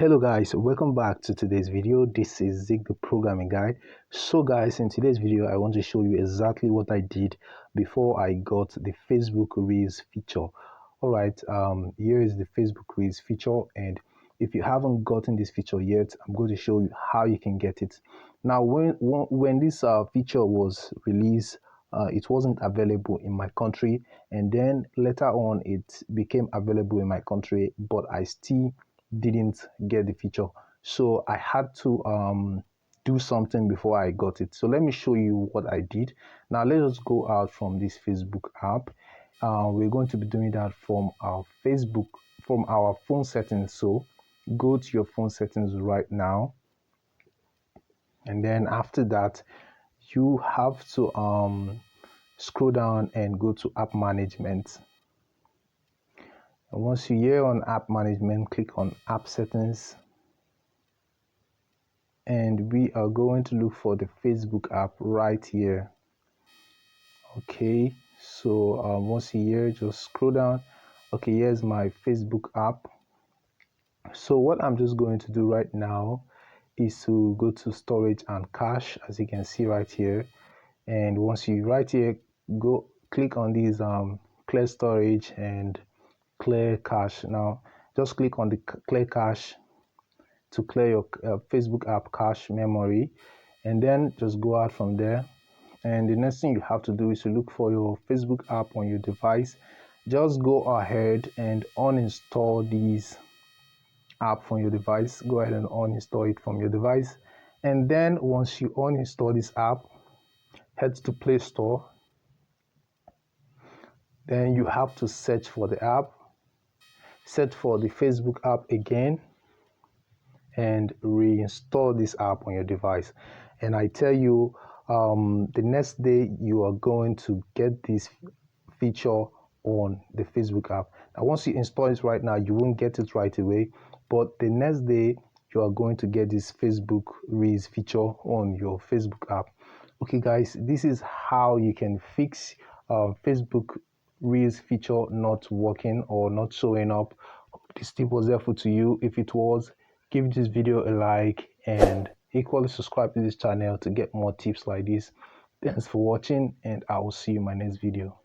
Hello guys, welcome back to today's video. This is Zig the programming guy. So guys, in today's video I want to show you exactly what I did before I got the Facebook Reels feature. All right, here is the Facebook Reels feature, and if you haven't gotten this feature yet, I'm going to show you how you can get it. Now when this feature was released, it wasn't available in my country, and then later on it became available in my country, but I still didn't get the feature, so I had to do something before I got it. So let me show you what I did. Now let us go out from this Facebook app. We're going to be doing that from our phone settings. So go to your phone settings right now, and then after that you have to scroll down and go to app management. And once you're here on app management, click on app settings, and we are going to look for the Facebook app right here. Okay, so once you're here, just scroll down. Okay, here's my Facebook app. So what I'm just going to do right now is to go to storage and cache, as you can see right here. And once you right here, go click on these clear storage and clear cache. Now just click on the clear cache to clear your Facebook app cache memory, and then just go out from there. And the next thing you have to do is to look for your Facebook app on your device. Just go ahead and uninstall these app from your device. Go ahead and uninstall it from your device, and then once you uninstall this app, head to Play Store. Then you have to search for the app, search for the Facebook app again, and reinstall this app on your device. And I tell you, the next day you are going to get this feature on the Facebook app. Now once you install it right now, you won't get it right away, but the next day you are going to get this Facebook Reels feature on your Facebook app. Okay guys, this is how you can fix Facebook Reels feature not working or not showing up. This tip was helpful to you. If it was, give this video a like and equally subscribe to this channel to get more tips like this. Thanks for watching, and I will see you in my next video.